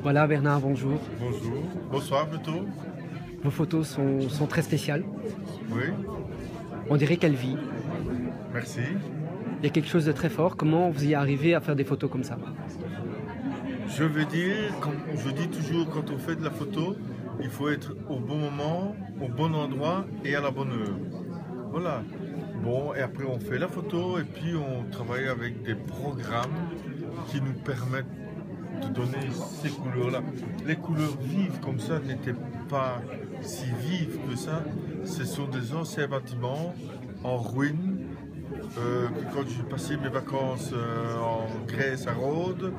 Voilà Bernard, bonjour. Bonjour, bonsoir plutôt. Vos photos sont très spéciales. Oui, On dirait qu'elles vivent. merci. Il y a quelque chose de très fort. Comment vous y arrivez à faire des photos comme ça? Je veux dire, comme je dis toujours, quand on fait de la photo, il faut être au bon moment, au bon endroit et à la bonne heure. Voilà. Bon, et après on fait la photo et puis on travaille avec des programmes qui nous permettent de donner ces couleurs-là. Les couleurs vives comme ça n'étaient pas si vives que ça. Ce sont des anciens bâtiments en ruine. Quand j'ai passé mes vacances en Grèce à Rhodes,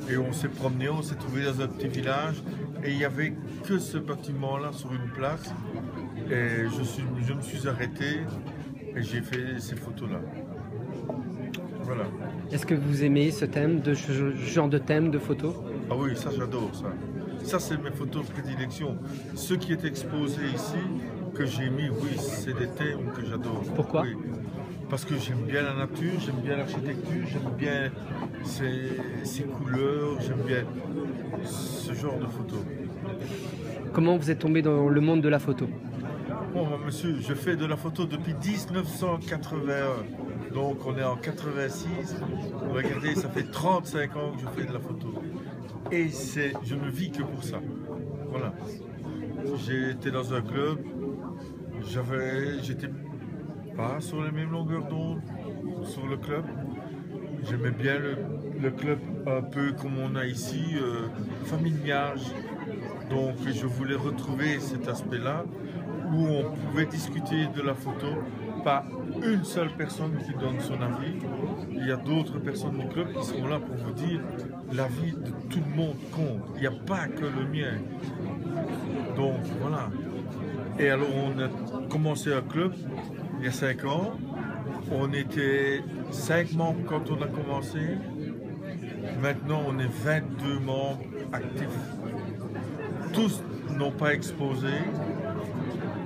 et on s'est promené, on s'est trouvé dans un petit village et il n'y avait que ce bâtiment-là sur une place. Et je me suis arrêté et j'ai fait ces photos-là. Voilà. Est-ce que vous aimez ce thème, ce genre de thème de photos? Ah oui, ça j'adore ça. Ça c'est mes photos de prédilection. Ce qui est exposé ici, que j'ai mis, oui, c'est des thèmes que j'adore. Pourquoi? Oui. Parce que j'aime bien la nature, j'aime bien l'architecture, j'aime bien ces couleurs, j'aime bien ce genre de photos. Comment vous êtes tombé dans le monde de la photo? Bon, monsieur, je fais de la photo depuis 1981. Donc on est en 86. Regardez, ça fait 35 ans que je fais de la photo. Et je ne vis que pour ça. Voilà. J'étais dans un club, j'étais pas sur les mêmes longueurs d'onde sur le club. J'aimais bien le club un peu comme on a ici, familial. Donc je voulais retrouver cet aspect-là où on pouvait discuter de la photo, pas une seule personne qui donne son avis. Il y a d'autres personnes du club qui sont là pour vous dire l'avis de tout le monde compte. Il n'y a pas que le mien. Donc voilà. Et alors on a commencé un club il y a 5 ans. On était 5 membres quand on a commencé. Maintenant on est 22 membres actifs. Tous n'ont pas exposé.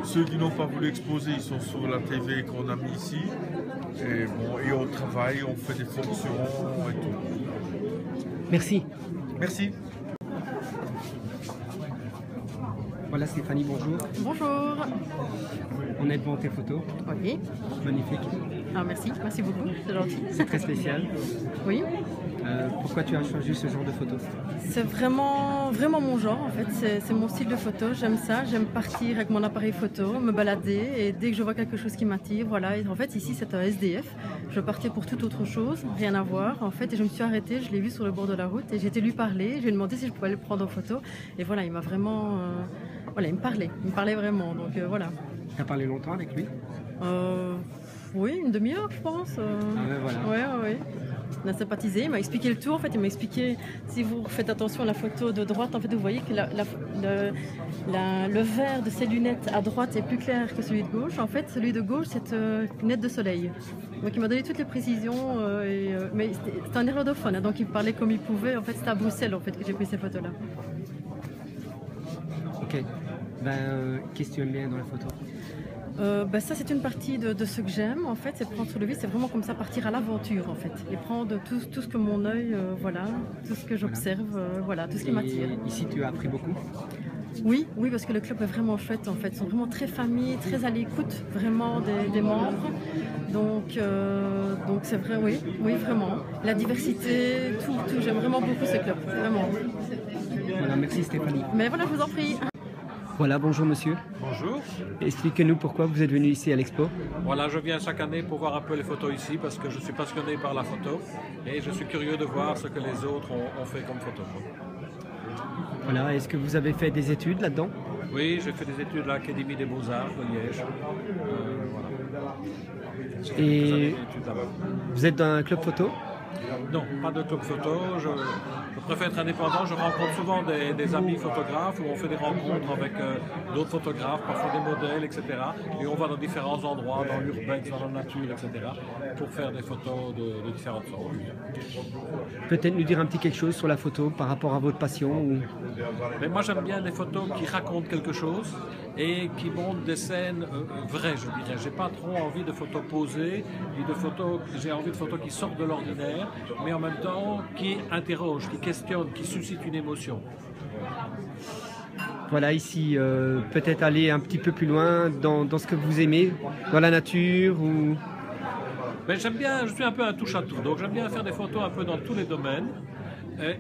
Ceux qui n'ont pas voulu exposer, ils sont sur la TV qu'on a mis ici. Et, bon, et on travaille, on fait des fonctions et tout. Merci. Merci. Voilà Stéphanie, bonjour. Bonjour. On est devant tes photos. Oui. Magnifique. Ah, merci beaucoup, c'est gentil. C'est très spécial. Oui. Pourquoi tu as choisi ce genre de photos? C'est vraiment mon genre en fait, c'est mon style de photo, j'aime ça, j'aime partir avec mon appareil photo, me balader et dès que je vois quelque chose qui m'attire, voilà. Et en fait ici c'est un SDF, je partais pour toute autre chose, rien à voir en fait et je me suis arrêtée, je l'ai vu sur le bord de la route et j'ai été lui parler, je lui ai demandé si je pouvais le prendre en photo et voilà, il m'a vraiment, voilà, il me parlait vraiment donc voilà. Tu as parlé longtemps avec lui? Oui, une demi-heure je pense. Ah ouais, voilà. Ouais. On a sympathisé, il m'a expliqué le tout, en fait, il m'a expliqué, si vous faites attention à la photo de droite, en fait, vous voyez que le vert de ses lunettes à droite est plus clair que celui de gauche. En fait, celui de gauche, c'est une lunette de soleil. Donc il m'a donné toutes les précisions, mais c'était un néerlandophone, hein, donc il parlait comme il pouvait. En fait, c'était à Bruxelles en fait, que j'ai pris ces photos-là. Ok. Qu'est-ce que tu aimes bien dans la photo? Ça c'est une partie de ce que j'aime en fait, c'est prendre sur le vif, c'est vraiment comme ça partir à l'aventure en fait et prendre tout ce que mon œil, voilà, tout ce que j'observe, voilà, tout ce qui m'attire. Ici tu as appris beaucoup? Oui, parce que le club est vraiment chouette en fait, ils sont vraiment très famille, très à l'écoute vraiment des membres, donc c'est vrai, oui vraiment, la diversité, tout, j'aime vraiment beaucoup ce club, vraiment. Voilà, merci Stéphanie. Mais voilà, je vous en prie. Voilà, bonjour monsieur. Bonjour. Expliquez-nous pourquoi vous êtes venu ici à l'expo. Voilà, je viens chaque année pour voir un peu les photos ici parce que je suis passionné par la photo et je suis curieux de voir ce que les autres ont fait comme photo. Voilà, est-ce que vous avez fait des études là-dedans? Oui, j'ai fait des études à l'Académie des Beaux-Arts de Liège. Voilà. Et vous êtes dans un club photo? Non, pas de club photo. Je préfère être indépendant. Je rencontre souvent des amis photographes où on fait des rencontres avec d'autres photographes, parfois des modèles, etc. Et on va dans différents endroits, dans l'urbex, dans la nature, etc. pour faire des photos de différentes sortes. Peut-être nous dire un petit quelque chose sur la photo par rapport à votre passion ou... Mais moi j'aime bien des photos qui racontent quelque chose et qui montrent des scènes vraies, je dirais. J'ai pas trop envie de photos posées, j'ai envie de photos qui sortent de l'ordinaire, mais en même temps qui interrogent, qui questionne, qui suscite une émotion. Voilà, ici, peut-être aller un petit peu plus loin dans ce que vous aimez, dans la nature ou... Ben, j'aime bien, je suis un peu un touche-à-tout, donc j'aime bien faire des photos un peu dans tous les domaines.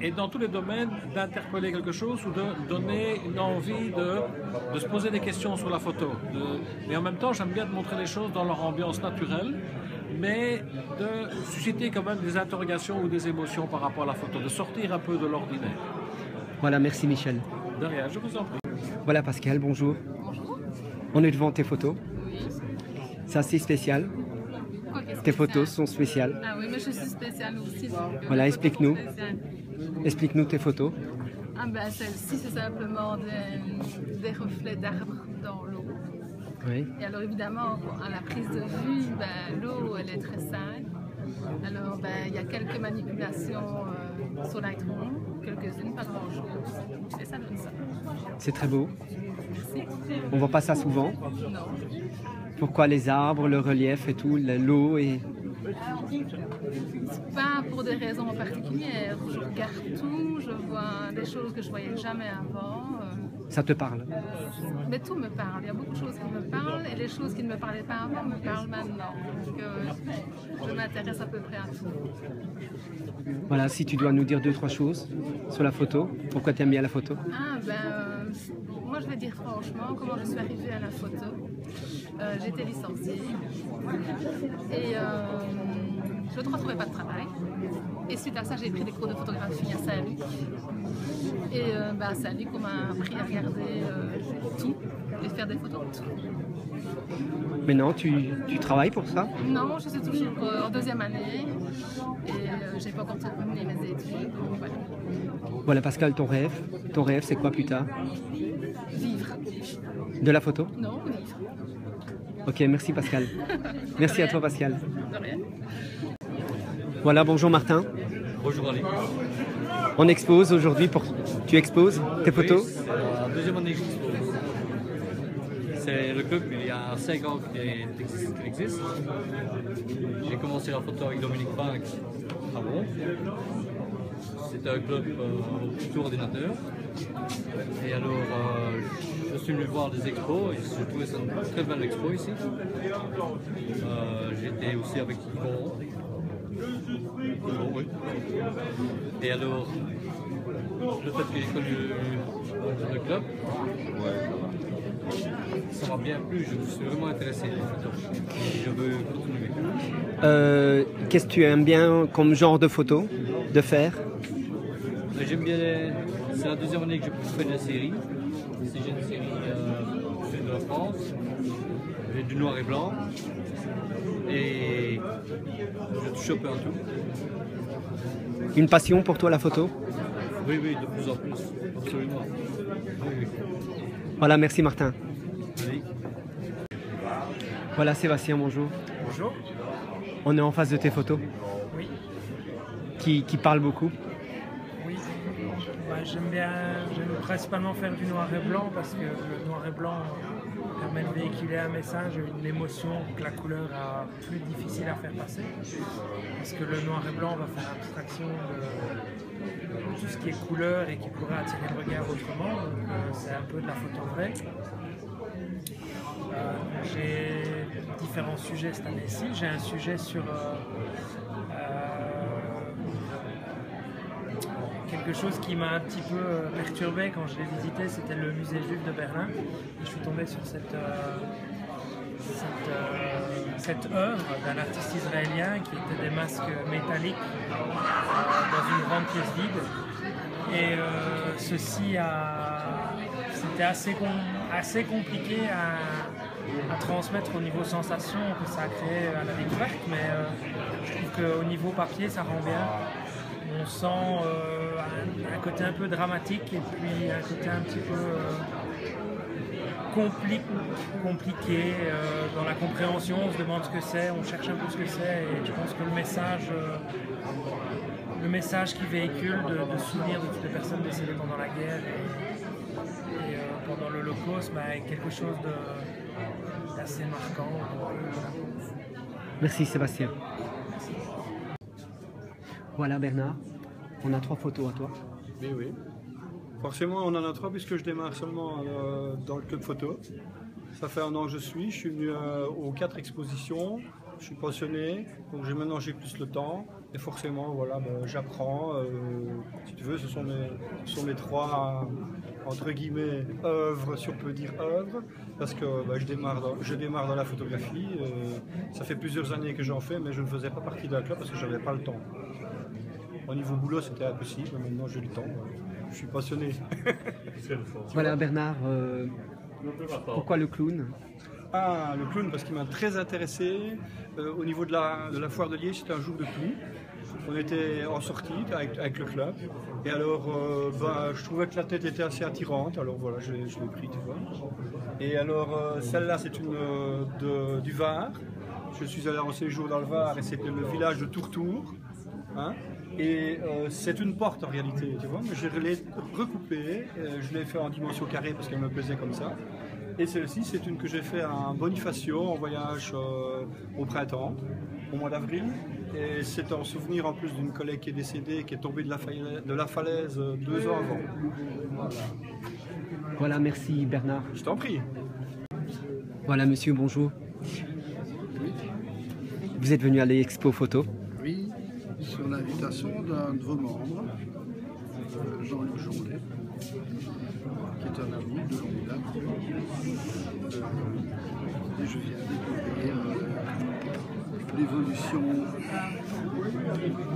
Et dans tous les domaines, d'interpeller quelque chose ou de donner une envie de se poser des questions sur la photo. Mais en même temps, j'aime bien de montrer les choses dans leur ambiance naturelle, mais de susciter quand même des interrogations ou des émotions par rapport à la photo, de sortir un peu de l'ordinaire. Voilà, merci Michel. De rien, je vous en prie. Voilà Pascal, bonjour. Bonjour. On est devant tes photos. Oui. C'est assez spécial. Quoi, qu'est-ce Tes que photos c'est? sont spéciales. Ah oui, mais je suis spéciale aussi. Donc, Voilà, mes explique-nous. photos sont spéciales. Explique-nous tes photos. Ah ben celle-ci, c'est simplement des reflets d'arbres dans l'eau. Oui. Et alors évidemment, à la prise de vue, ben, l'eau, elle est très sale. Alors ben, il y a quelques manipulations sur Lightroom, quelques-unes, pas grand-chose. Et ça donne ça. C'est très beau. Merci. On voit pas ça souvent. Non. Pourquoi les arbres, le relief et tout, l'eau et... Pas pour des raisons particulières. Je regarde tout, je vois des choses que je voyais jamais avant. Ça te parle. Mais tout me parle. Il y a beaucoup de choses qui me parlent et les choses qui ne me parlaient pas avant me parlent maintenant. Donc je m'intéresse à peu près à tout. Voilà, si tu dois nous dire 2-3 choses sur la photo, pourquoi tu aimes bien la photo? Ah ben, moi je vais dire franchement comment je suis arrivée à la photo. J'étais licenciée et je ne retrouvais pas de travail. Et suite à ça, j'ai pris des cours de photographie à Saint-Luc. Et à Saint-Luc, on m'a appris à regarder tout et faire des photos de tout. Maintenant, tu travailles pour ça? Non, je suis toujours en deuxième année et j'ai pas encore terminé mes études. Donc voilà. Voilà Pascal, ton rêve c'est quoi plus tard? Vivre. De la photo? Non, vivre. Ok, merci Pascal. Merci à toi Pascal. De rien. Voilà, bonjour Martin. Bonjour Ali. On expose aujourd'hui pour... Tu exposes tes photos? Oui, c'est la deuxième année que j'expose. C'est le club, il y a 5 ans qu'il existe. J'ai commencé la photo avec Dominique Pink avant. C'était un club sur ordinateur. Et alors, je suis venu voir des expos et j'ai trouvé ça une très belle expo ici. J'étais aussi avec Yvon. Oui. Et alors, le fait que j'ai connu le club, ça m'a bien plu, je me suis vraiment intéressé à la photo. Je veux continuer. Qu'est-ce que tu aimes bien comme genre de photo de faire? J'aime bien, c'est la deuxième année que je fais de la série. Si j'ai une série de la France, j'ai du noir et blanc. Et je touche un peu à tout. Une passion pour toi la photo? Oui, oui, de plus en plus, absolument. Oui, oui. Voilà, merci Martin. Oui. Voilà Sébastien, bonjour. Bonjour. On est en face de tes photos Oui. qui parlent beaucoup. Oui. J'aime principalement faire du noir et blanc parce que le noir et blanc permet de véhiculer un message, une émotion que la couleur a plus difficile à faire passer. Parce que le noir et blanc va faire abstraction de tout ce qui est couleur et qui pourrait attirer le regard autrement. Donc c'est un peu de la photo vraie. J'ai différents sujets cette année-ci. J'ai un sujet sur quelque chose qui m'a un petit peu perturbé quand je l'ai visité, c'était le musée juif de Berlin. Et je suis tombé sur cette œuvre d'un artiste israélien qui était des masques métalliques dans une grande pièce vide. Et c'était assez compliqué à transmettre au niveau sensation que ça a créé à la découverte, mais je trouve qu'au niveau papier ça rend bien. On sent un côté un peu dramatique et puis un côté un petit peu compliqué dans la compréhension. On se demande ce que c'est, on cherche un peu ce que c'est et je pense que le message qui véhicule de souvenir de toutes les personnes décédées pendant la guerre et pendant l'Holocauste est quelque chose d'assez marquant. Merci Sébastien. Voilà Bernard, On a 3 photos à toi. Oui, oui. Forcément, on en a 3 puisque je démarre seulement dans le club photo. Ça fait 1 an que je suis venu aux 4 expositions, je suis passionné, donc maintenant j'ai plus le temps. Et forcément, voilà, j'apprends. Si tu veux, ce sont mes 3, entre guillemets, œuvres, si on peut dire œuvres, parce que je démarre dans la photographie. Ça fait plusieurs années que j'en fais, mais je ne faisais pas partie d'un club parce que je n'avais pas le temps. Au niveau boulot, c'était impossible, mais maintenant j'ai le temps. Je suis passionné. Voilà Bernard, pourquoi le clown? Ah, le clown, parce qu'il m'a très intéressé. Au niveau de la foire de Liège, c'était un jour de pluie. On était en sortie avec le club. Et alors, je trouvais que la tête était assez attirante. Alors voilà, je l'ai pris, tu vois. Et alors, celle-là, c'est une du Var. Je suis allé en séjour dans le Var et c'était le village de Tourtour. Hein. Et c'est une porte en réalité, tu vois. Mais je l'ai recoupée, je l'ai fait en dimension carrée parce qu'elle me plaisait comme ça. Et celle-ci, c'est une que j'ai fait à Bonifacio en voyage au printemps, au mois d'avril. Et c'est en souvenir en plus d'une collègue qui est décédée, qui est tombée de la falaise 2 ans avant. Voilà, merci Bernard. Je t'en prie. Voilà monsieur, bonjour. Vous êtes venu à l'expo photo? Oui, sur l'invitation d'un de vos membres, Jean-Luc Jondet, qui est un ami de longue date. Et je viens découvrir l'évolution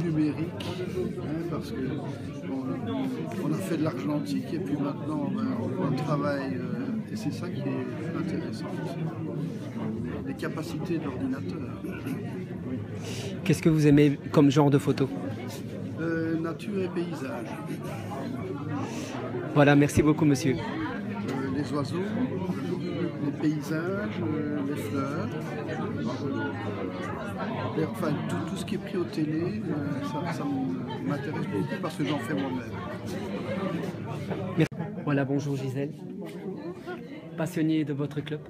numérique, parce que on a fait de l'argentique et puis maintenant on travaille, et c'est ça qui est intéressant, les capacités de l'ordinateur. Qu'est-ce que vous aimez comme genre de photo? Nature et paysage. Voilà, merci beaucoup monsieur. Les oiseaux, les paysages, les fleurs, enfin tout ce qui est pris aux télé, ça m'intéresse beaucoup parce que j'en fais moi-même. Voilà, bonjour Gisèle. Passionnée de votre club?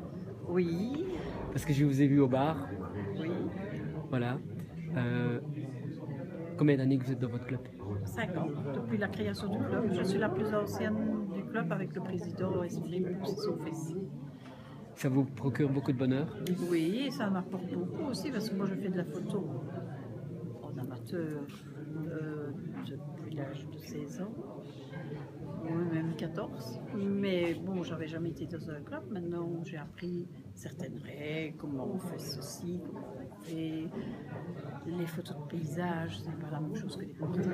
Oui. Parce que je vous ai vu au bar. Oui. Voilà. Combien d'années que vous êtes dans votre club? 5 ans, depuis la création du club. Je suis la plus ancienne du club avec le président Esprit, c'est son fils. Ça vous procure beaucoup de bonheur? Oui, ça m'apporte beaucoup aussi parce que moi je fais de la photo en amateur depuis l'âge de 16 ans, ou même 14. Mais bon, j'avais jamais été dans un club. Maintenant, j'ai appris certaines règles, comment on fait ceci, comment on fait les photos de paysage, c'est pas la même chose que les portraits,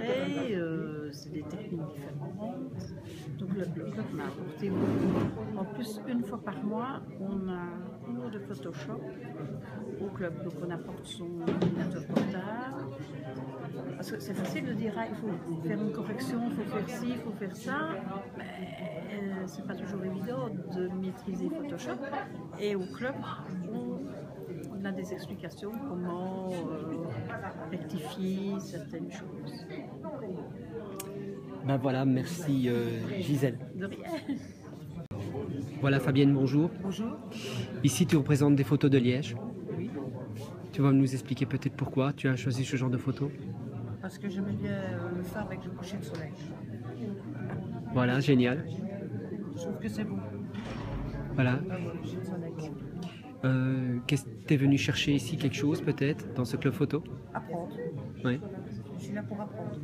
c'est des techniques différentes. Donc le club m'a apporté beaucoup. En plus, une fois par mois, on a un cours de Photoshop au club. Donc on apporte son ordinateur portable. Parce que c'est facile de dire, il faut faire une correction, il faut faire ci, il faut faire ça. Mais c'est pas toujours évident de maîtriser Photoshop. Et au club, on a des explications comment rectifier certaines choses. Ben voilà, merci Gisèle. De rien. Voilà Fabienne, bonjour. Bonjour. Ici tu représentes des photos de Liège. Oui. Tu vas nous expliquer peut-être pourquoi tu as choisi ce genre de photos? Parce que j'aimais bien le faire avec le coucher de soleil. Voilà, génial. Je trouve que c'est beau. Voilà. Le coucher de soleil. Qu'est-ce que tu es venu chercher ici, quelque chose peut-être, dans ce club photo? Apprendre. Oui. Je suis là pour apprendre.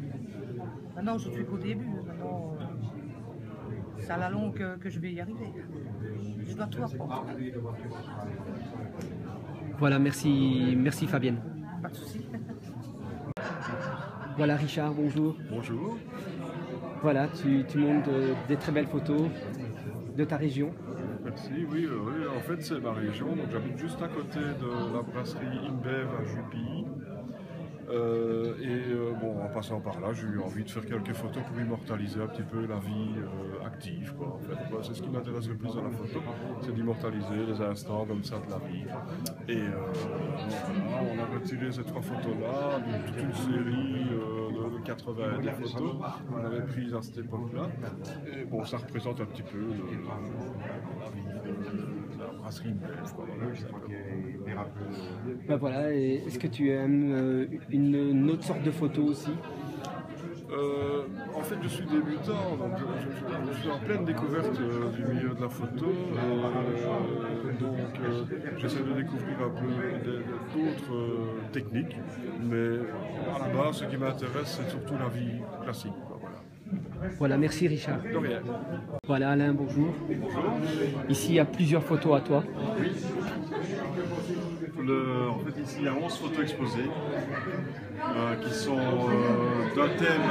Maintenant, je ne suis qu'au début. Maintenant, c'est à la longue que je vais y arriver. Je dois tout apprendre. Voilà, merci Fabienne. Pas de souci. Voilà Richard, bonjour. Bonjour. Voilà, tu montres des très belles photos de ta région. Merci, oui, en fait c'est ma région, donc j'habite juste à côté de la brasserie InBev à Jupille. Bon, en passant par là, j'ai eu envie de faire quelques photos pour immortaliser un petit peu la vie active, quoi, en fait. C'est ce qui m'intéresse le plus dans la photo, c'est d'immortaliser les instants comme ça de la vie. Et voilà, on a retiré ces 3 photos-là, toute une série de 80 des photos qu'on avait prises à cette époque-là. Et bon, ça représente un petit peu la vie de la brasserie InBev, quoi. Ben voilà, est-ce que tu aimes une autre sorte de photo aussi? En fait, je suis débutant, donc je suis en pleine découverte du milieu de la photo. J'essaie de découvrir un peu d'autres techniques, mais à la base, ce qui m'intéresse, c'est surtout la vie classique. Voilà, merci Richard. De rien. Voilà Alain, bonjour. Bonjour. Ici, il y a plusieurs photos à toi. Oui. En fait, ici, il y a 11 photos exposées qui sont d'un thème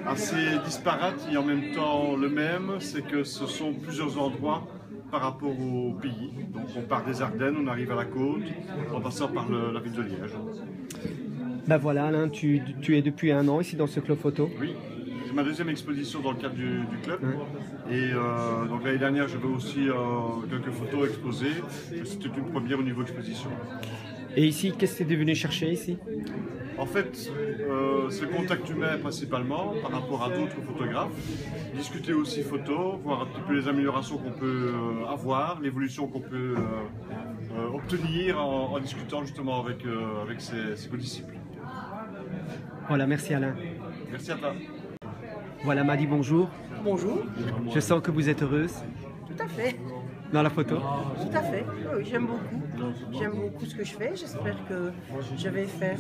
assez disparate et en même temps le même. C'est que ce sont plusieurs endroits par rapport au pays. Donc, on part des Ardennes, on arrive à la côte, en passant par la ville de Liège. Ben voilà Alain, tu es depuis 1 an ici dans ce club photo. Oui. C'est ma deuxième exposition dans le cadre du club. Et donc l'année dernière, j'avais aussi quelques photos exposées. C'était une première au niveau exposition. Et ici, qu'est-ce que tu es venu chercher ici? En fait, c'est le contact humain principalement par rapport à d'autres photographes. Discuter aussi photo, voir un petit peu les améliorations qu'on peut avoir, l'évolution qu'on peut obtenir en discutant justement avec ses co-disciples. Voilà, merci Alain. Merci à toi. Voilà, Madi, bonjour. Bonjour. Je sens que vous êtes heureuse. Tout à fait. Dans la photo. Tout à fait. Oui, j'aime beaucoup. J'aime beaucoup ce que je fais. J'espère que je vais faire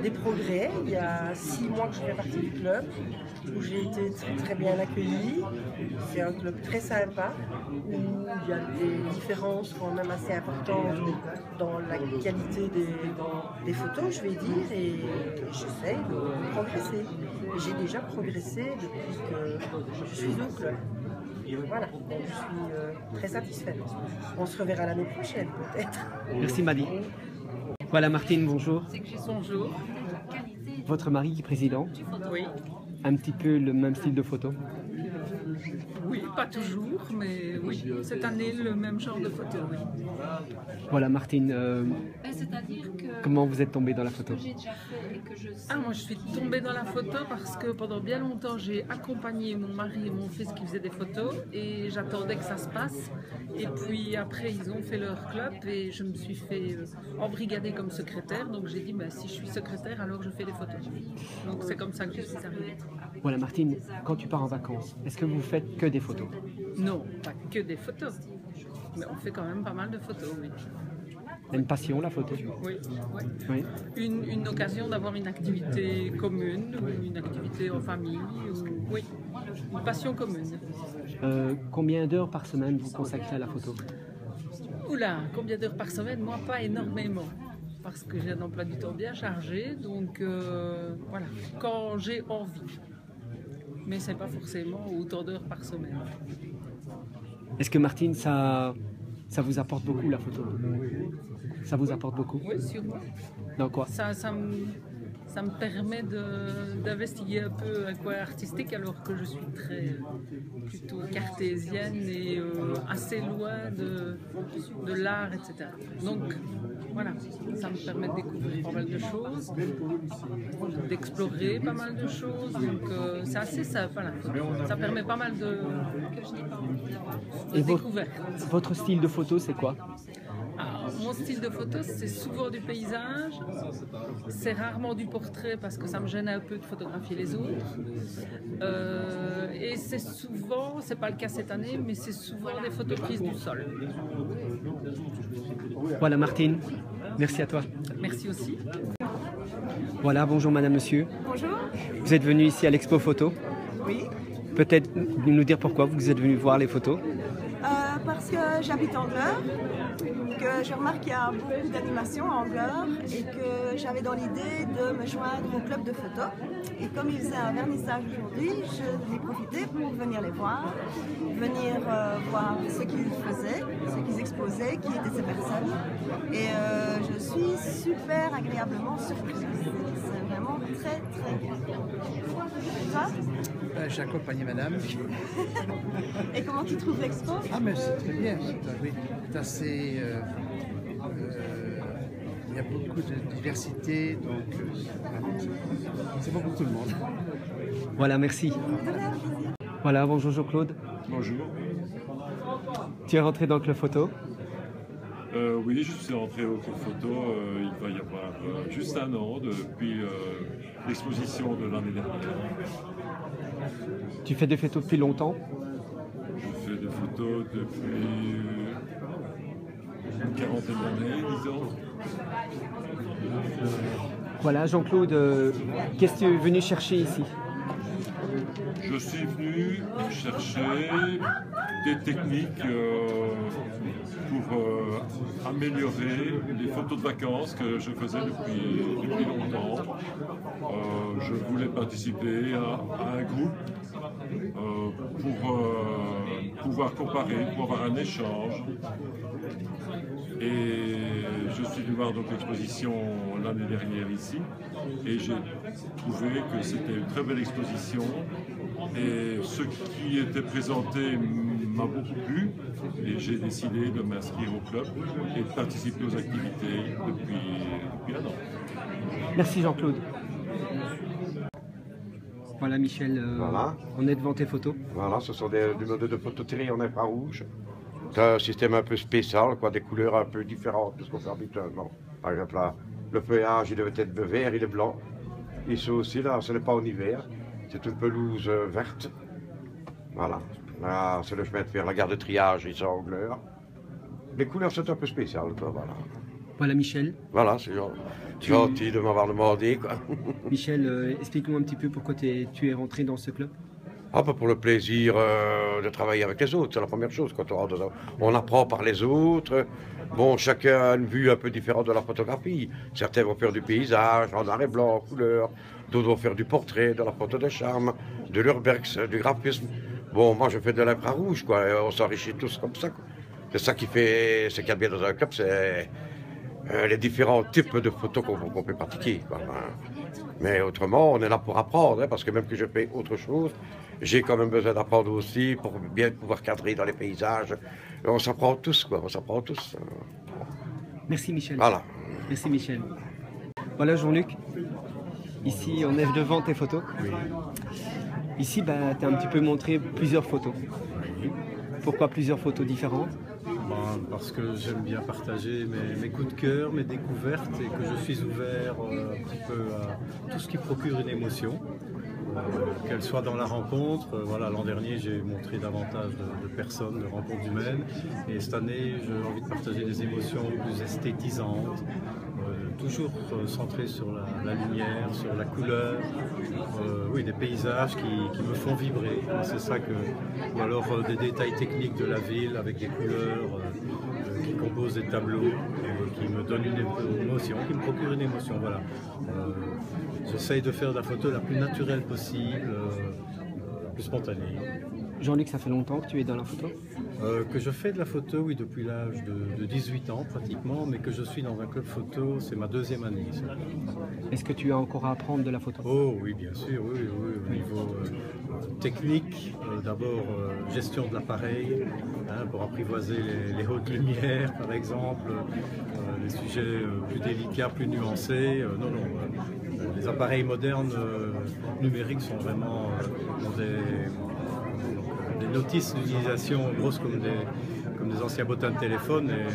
des progrès. Il y a 6 mois que je fais partie du club, où j'ai été très bien accueillie. C'est un club très sympa, où il y a des différences quand même assez importantes dans la qualité des photos, je vais dire, et j'essaye de progresser. J'ai déjà progressé depuis que je suis au club. Voilà, donc je suis très satisfaite. On se reverra l'année prochaine peut-être. Merci Madi. Voilà Martine, bonjour. Bonjour. Votre mari, président. Oui. Un petit peu le même style de photo. Oui, pas toujours, mais oui, cette année le même genre de photo, oui. Voilà Martine, C'est-à-dire que comment vous êtes tombée dans la photo? moi je suis tombée dans la photo parce que pendant bien longtemps j'ai accompagné mon mari et mon fils qui faisaient des photos et j'attendais que ça se passe. Et puis après ils ont fait leur club et je me suis fait embrigader comme secrétaire. Donc j'ai dit si je suis secrétaire alors je fais des photos. Donc c'est comme ça que je suis arrivée. Voilà Martine, quand tu pars en vacances, est-ce que vous faites que des photos? Non, pas que des photos. Mais on fait quand même pas mal de photos, oui. Une passion, la photo? Oui. Oui. Une occasion d'avoir une activité commune, ou une activité en famille, oui, une passion commune. Combien d'heures par semaine vous consacrez à la photo? Oula, combien d'heures par semaine? Moi, pas énormément, parce que j'ai un emploi du temps bien chargé, donc voilà, quand j'ai envie. Mais c'est pas forcément autant d'heures par semaine. Est-ce que Martine, ça vous apporte beaucoup la photo? Ça vous apporte beaucoup? Oui, sûrement. Dans quoi? Ça me permet d'investiguer un peu un coin artistique alors que je suis plutôt cartésienne et assez loin de l'art, etc. Donc voilà, ça me permet de découvrir pas mal de choses, d'explorer pas mal de choses. Donc c'est assez ça, voilà. Ça permet pas mal de découvertes. Votre style de photo, c'est quoi? Mon style de photo, c'est souvent du paysage, c'est rarement du portrait parce que ça me gêne un peu de photographier les autres. Et c'est souvent, c'est pas le cas cette année, mais c'est souvent des photos prises du sol. Voilà Martine, merci à toi. Merci aussi. Voilà, bonjour madame, monsieur. Bonjour. Vous êtes venu ici à l'expo photo? Oui. Peut-être nous dire pourquoi vous êtes venu voir les photos? Parce que j'habite en Gleur, que je remarque qu'il y a beaucoup d'animations en Gleur et que j'avais dans l'idée de me joindre au club de photo. Et comme ils faisaient un vernissage aujourd'hui, je ai profité pour venir les voir, venir voir ce qu'ils faisaient, ce qu'ils exposaient, qui étaient ces personnes. Et je suis super agréablement surprise. C'est vraiment très très bien. Et toi? J'ai accompagné madame. Et comment tu trouves l'expo? Ah mais c'est très bien, c'est assez... il y a beaucoup de diversité, donc c'est bon pour tout le monde. Voilà, merci. Voilà, bonjour Jean-Claude. Bonjour. Tu es rentré dans le club photo? Oui, je suis entré au club photo il va y avoir juste un an depuis l'exposition de l'année dernière. Tu fais des photos depuis longtemps? Je fais des photos depuis une quarantaine d'années, disons. Voilà, Jean-Claude, qu'est-ce que tu es venu chercher ici? Je suis venu chercher des techniques pour améliorer les photos de vacances que je faisais depuis longtemps. Je voulais participer à un groupe pour pouvoir comparer, pour avoir un échange. Et je suis venu voir donc l'exposition l'année dernière ici et j'ai trouvé que c'était une très belle exposition et ce qui était présenté m'a beaucoup plu et j'ai décidé de m'inscrire au club et de participer aux activités depuis un an. Merci Jean-Claude. Voilà Michel, voilà. On est devant tes photos. Voilà, ce sont des modèles de photos tirés en infrarouge. C'est un système un peu spécial, quoi, des couleurs un peu différentes de ce qu'on fait habituellement. Par exemple, là, le feuillage, il devait être de vert, il est blanc. Ici aussi, là, ce n'est pas en hiver. C'est une pelouse verte. Voilà. Là, c'est le chemin de fer, la gare de triage, ici à Angleur. Les couleurs sont un peu spéciales, quoi, voilà. Voilà Michel. Voilà, c'est gentil de m'avoir demandé, quoi. Michel, explique-nous un petit peu pourquoi tu es rentré dans ce club. Ah, bah pour le plaisir de travailler avec les autres, c'est la première chose. Quand on apprend par les autres. Bon, chacun a une vue un peu différente de la photographie. Certains vont faire du paysage, en noir et blanc, en couleur. D'autres vont faire du portrait, de la photo de charme, de l'urbex, du graphisme. Bon, moi je fais de l'infrarouge, quoi. Et on s'enrichit tous comme ça, quoi. C'est ça qui fait, ce qu'il y a bien dans un club, c'est les différents types de photos qu'on peut pratiquer, quoi. Mais autrement, on est là pour apprendre, hein, parce que même que je fais autre chose, j'ai quand même besoin d'apprendre aussi pour bien pouvoir cadrer dans les paysages. On s'apprend tous, quoi, on s'apprend tous. Merci Michel. Voilà. Merci Michel. Voilà Jean-Luc, ici on est devant tes photos. Oui. Ici, bah, tu as un petit peu montré plusieurs photos. Oui. Pourquoi plusieurs photos différentes? Parce que j'aime bien partager mes coups de cœur, mes découvertes et que je suis ouvert un petit peu à tout ce qui procure une émotion. Qu'elle soit dans la rencontre. Voilà, l'an dernier, j'ai montré davantage de personnes, de rencontres humaines. Et cette année, j'ai envie de partager des émotions plus esthétisantes, toujours centrées sur la lumière, sur la couleur. Oui, des paysages qui me font vibrer. C'est ça que... Ou alors des détails techniques de la ville avec des couleurs qui composent des tableaux et qui me donnent une émotion, qui me procurent une émotion. Voilà. J'essaye de faire de la photo la plus naturelle possible, la plus spontanée. Jean-Luc, ça fait longtemps que tu es dans la photo? Que je fais de la photo, oui, depuis l'âge de 18 ans pratiquement, mais que je suis dans un club photo, c'est ma deuxième année. Est-ce que tu as encore à apprendre de la photo? Oh oui, bien sûr, oui, au niveau technique, d'abord gestion de l'appareil, hein, pour apprivoiser les hautes lumières par exemple, les sujets plus délicats, plus nuancés. Les appareils modernes numériques sont vraiment des notices d'utilisation grosses comme des anciens bottins de téléphone et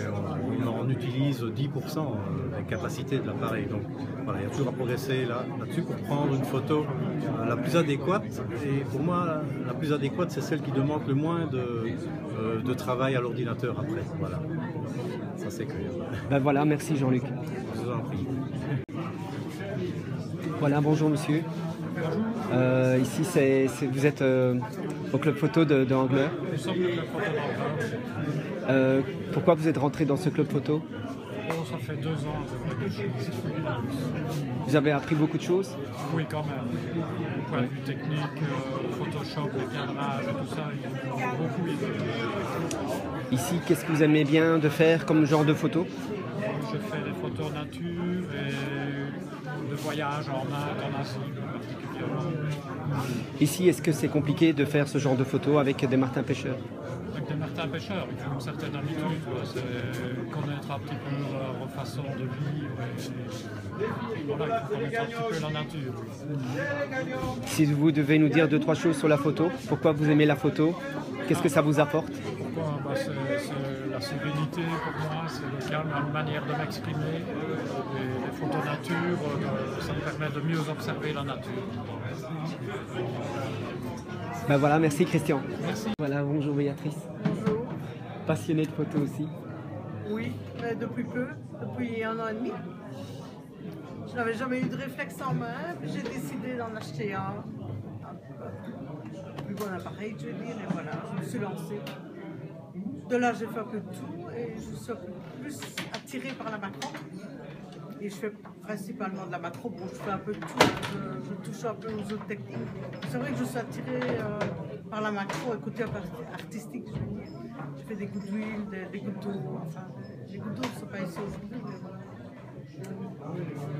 on en utilise 10% des capacités de l'appareil. Donc voilà, il y a toujours à progresser là-dessus pour prendre une photo la plus adéquate. Et pour moi, la plus adéquate, c'est celle qui demande le moins de travail à l'ordinateur après. Voilà, ça c'est clair. Ben voilà, merci Jean-Luc. Je vous en prie. Voilà, bonjour monsieur. Ici, vous êtes au club photo d'Angleur. Nous sommes le club photo d'Angleur. Pourquoi vous êtes rentré dans ce club photo? Ça fait 2 ans que je suis ici. Vous avez appris beaucoup de choses? Oui, quand même. Du point de vue technique, Photoshop, les cadrages et tout ça, ils ont beaucoup aidé. Ici, qu'est-ce que vous aimez bien de faire comme genre de photo? Je fais des photos nature et de voyage en Inde, en Asie particulièrement. Ici, est-ce que c'est compliqué de faire ce genre de photos avec des martins pêcheurs? Avec des martins pêcheurs, il faut une certaine habitude, c'est connaître un petit peu leur façon de vivre. Voilà, il faut connaître un petit peu la nature. Si vous devez nous dire 2-3 choses sur la photo, pourquoi vous aimez la photo? Qu'est-ce que ça vous apporte? Pourquoi? C'est la sérénité pour moi, c'est le calme, une manière de m'exprimer. Les photos nature, ça me permet de mieux observer la nature. Ben voilà, merci Christian. Merci. Voilà, bonjour Béatrice. Bonjour. Passionnée de photos aussi. Oui, mais depuis peu, depuis 1 an et demi. Je n'avais jamais eu de réflexe en main, puis j'ai décidé d'en acheter un plus bon appareil, je veux dire, et voilà, je me suis lancée. De là, j'ai fait un peu de tout et je suis un peu plus attirée par la macro. Et je fais principalement de la macro, bon, je fais un peu de tout, je touche un peu aux autres techniques. C'est vrai que je suis attirée par la macro, et côté artistique, je veux dire. Je fais des gouttes d'huile, des gouttes d'eau, enfin, les gouttes d'eau ne sont pas ici aujourd'hui, mais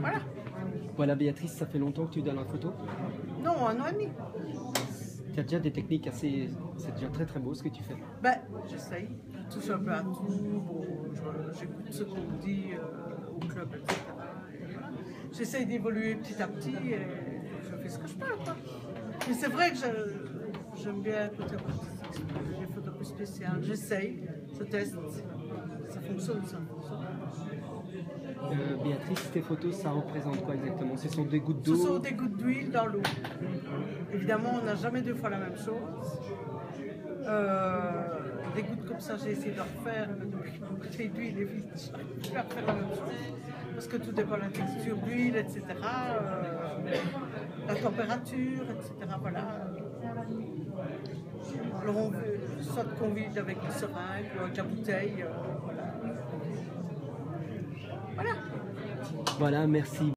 voilà. Voilà Béatrice, ça fait longtemps que tu donnes la photo? Non, 1 an et demi. Tu as déjà des techniques assez... C'est déjà très très beau ce que tu fais. Ben, j'essaye, je touche un peu à tout, bon, j'écoute ce qu'on me dit au club, etc. J'essaye d'évoluer petit à petit et je fais ce que je peux, quoi. Mais c'est vrai que j'aime bien le côté artistique, les photos plus spéciales. J'essaye, je teste, ça fonctionne, ça fonctionne. Béatrice, tes photos, ça représente quoi exactement? Ce sont des gouttes d'eau? Ce sont des gouttes d'huile dans l'eau. Évidemment, on n'a jamais 2 fois la même chose. Des gouttes comme ça, j'ai essayé de refaire, mais depuis que mon bouteille d'huile est vide, je n'arrive plus à refaire la même chose. Parce que tout dépend de la texture d'huile, etc. La température, etc. Voilà. Alors on veut soit qu'on vide avec une seringue ou avec la bouteille. Voilà. Voilà, merci.